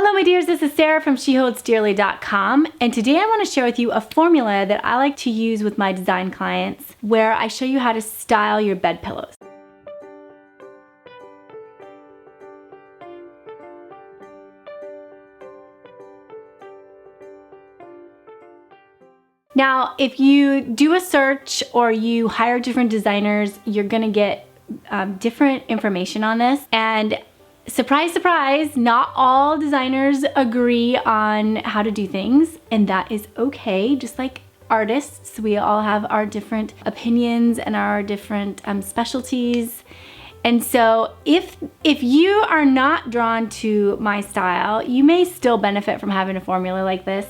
Hello my dears, this is Sarah from SheHoldsDearly.com, and today I want to share with you a formula that I like to use with my design clients where I show you how to style your bed pillows. Now, if you do a search or you hire different designers, you're gonna get different information on this. And surprise, surprise, not all designers agree on how to do things, and that is okay. Just like artists, we all have our different opinions and our different specialties. And so if you are not drawn to my style, you may still benefit from having a formula like this.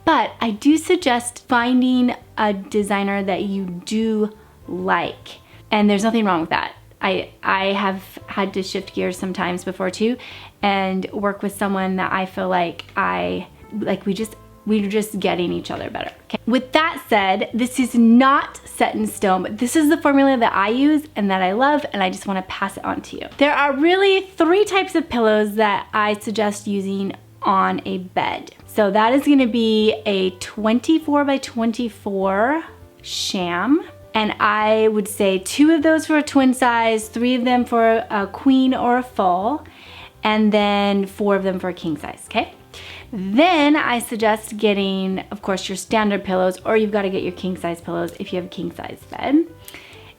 But I do suggest finding a designer that you do like. And there's nothing wrong with that. I have had to shift gears sometimes before too and work with someone that I feel like we're just getting each other better. Okay? With that said, this is not set in stone, but this is the formula that I use and that I love, and I just want to pass it on to you. There are really 3 types of pillows that I suggest using on a bed. So that is gonna be a 24 by 24 sham. And I would say 2 of those for a twin size, 3 of them for a queen or a full, and then 4 of them for a king size, okay? Then I suggest getting, of course, your standard pillows, or you've gotta get your king size pillows if you have a king size bed.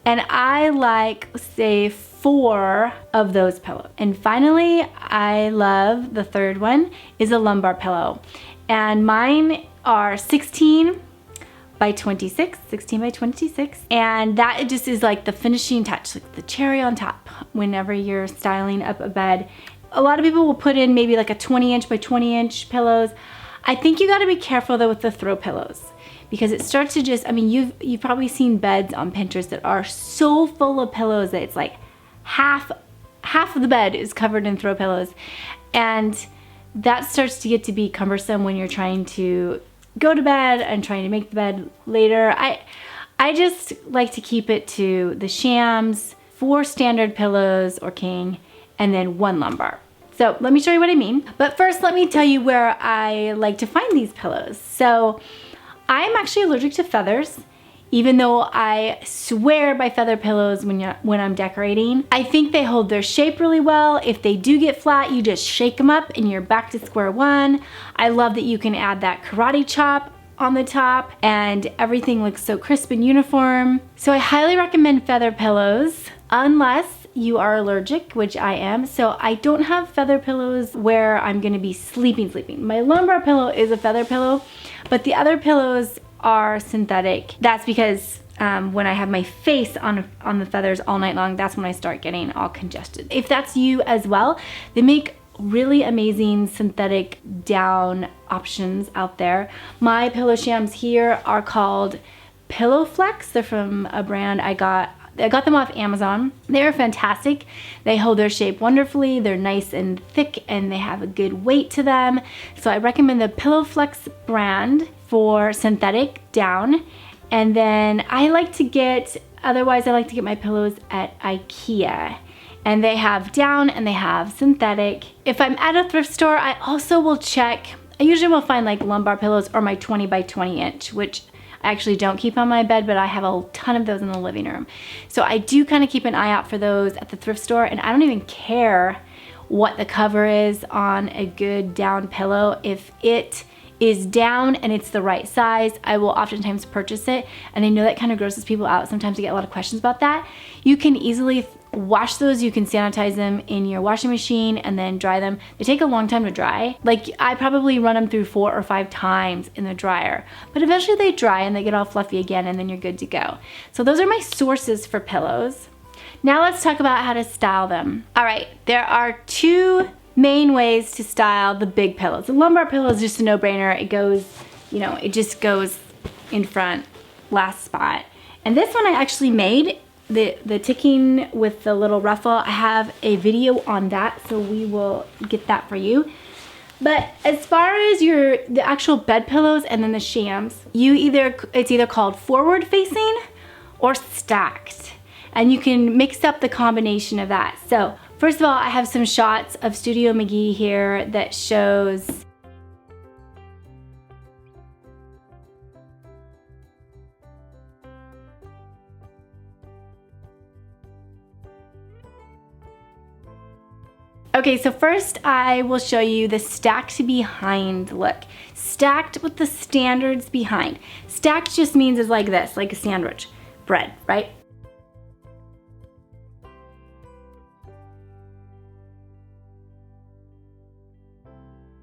And I like, say, 4 of those pillows. And finally, I love the 3rd one is a lumbar pillow. And mine are 16 by 26, and that just is like the finishing touch, like the cherry on top whenever you're styling up a bed. A lot of people will put in maybe like a 20-inch by 20-inch pillows. I think you gotta be careful though with the throw pillows, because it starts to just, I mean, you've probably seen beds on Pinterest that are so full of pillows that it's like half of the bed is covered in throw pillows. And that starts to get to be cumbersome when you're trying to go to bed and trying to make the bed later. I just like to keep it to the shams, 4 standard pillows or king, and then 1 lumbar. So let me show you what I mean. But first, let me tell you where I like to find these pillows. So I'm actually allergic to feathers, even though I swear by feather pillows when I'm decorating. I think they hold their shape really well. If they do get flat, you just shake them up and you're back to square one. I love that you can add that karate chop on the top and everything looks so crisp and uniform. So I highly recommend feather pillows, unless you are allergic, which I am. So I don't have feather pillows where I'm gonna be sleeping. My lumbar pillow is a feather pillow, but the other pillows are synthetic. That's because when I have my face on the feathers all night long, that's when I start getting all congested. If that's you as well, they make really amazing synthetic down options out there. My pillow shams here are called Pillowflex. They're from a brand I got them off Amazon. They're fantastic. They hold their shape wonderfully. They're nice and thick and they have a good weight to them. So I recommend the Pillowflex brand for synthetic down. And then I like to get my pillows at IKEA. And they have down and they have synthetic. If I'm at a thrift store, I also will check. I usually will find like lumbar pillows or my 20 by 20 inch, which I actually don't keep on my bed, but I have a ton of those in the living room. So I do kind of keep an eye out for those at the thrift store, and I don't even care what the cover is on a good down pillow. If it is down and it's the right size, I will oftentimes purchase it. And I know that kind of grosses people out. Sometimes I get a lot of questions about that. You can easily wash those. You can sanitize them in your washing machine and then dry them. They take a long time to dry. Like I probably run them through 4 or 5 times in the dryer, but eventually they dry and they get all fluffy again and then you're good to go. So those are my sources for pillows. Now let's talk about how to style them. All right, there are 2 main ways to style the big pillows. The lumbar pillow is just a no-brainer. It goes, it just goes in front, last spot. And this one I actually made, the ticking with the little ruffle. I have a video on that, so we will get that for you. But as far as the actual bed pillows and then the shams, it's either called forward facing or stacked. And you can mix up the combination of that. So First of all, I have some shots of Studio McGee here that shows okay, so first I will show you the stacked behind look. Stacked with the standards behind. Stacked just means it's like this, like a sandwich bread, right?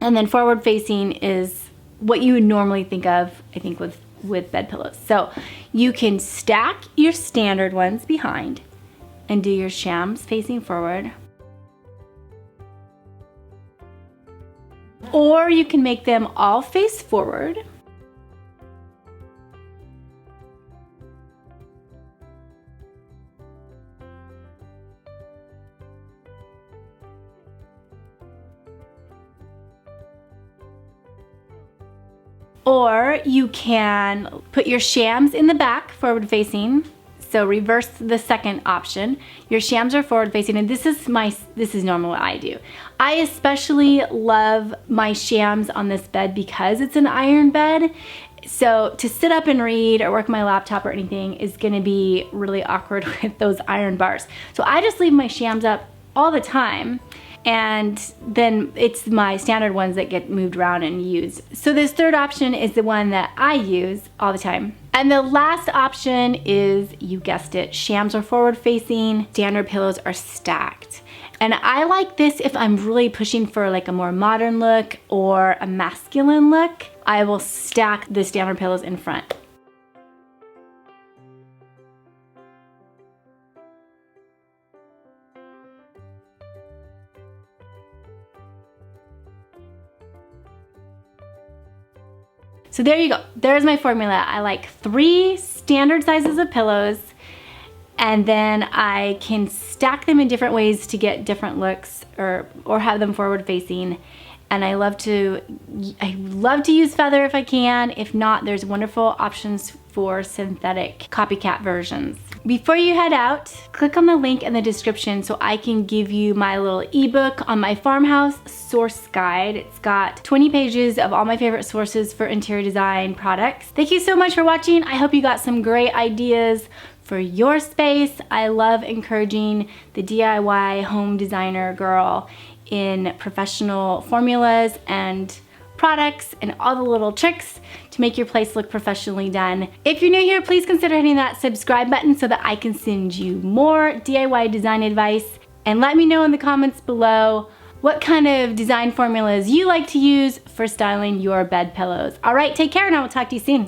And then forward facing is what you would normally think of, I think, with bed pillows. So you can stack your standard ones behind and do your shams facing forward. Or you can make them all face forward. Or you can put your shams in the back, forward facing. So reverse the second option. Your shams are forward facing, and this is normal what I do. I especially love my shams on this bed because it's an iron bed. So to sit up and read or work my laptop or anything is gonna be really awkward with those iron bars. So I just leave my shams up all the time, and then it's my standard ones that get moved around and used. So this third option is the one that I use all the time. And the last option is, you guessed it, shams are forward facing, standard pillows are stacked. And I like this if I'm really pushing for like a more modern look or a masculine look. I will stack the standard pillows in front. So there you go. There's my formula. I like 3 standard sizes of pillows, and then I can stack them in different ways to get different looks, or have them forward facing. And I love to use feather if I can. If not, there's wonderful options for synthetic copycat versions. Before you head out, click on the link in the description so I can give you my little ebook on my farmhouse source guide. It's got 20 pages of all my favorite sources for interior design products. Thank you so much for watching. I hope you got some great ideas for your space. I love encouraging the DIY home designer girl in professional formulas and products and all the little tricks to make your place look professionally done. If you're new here, please consider hitting that subscribe button so that I can send you more DIY design advice. And let me know in the comments below what kind of design formulas you like to use for styling your bed pillows. All right, take care, and I will talk to you soon.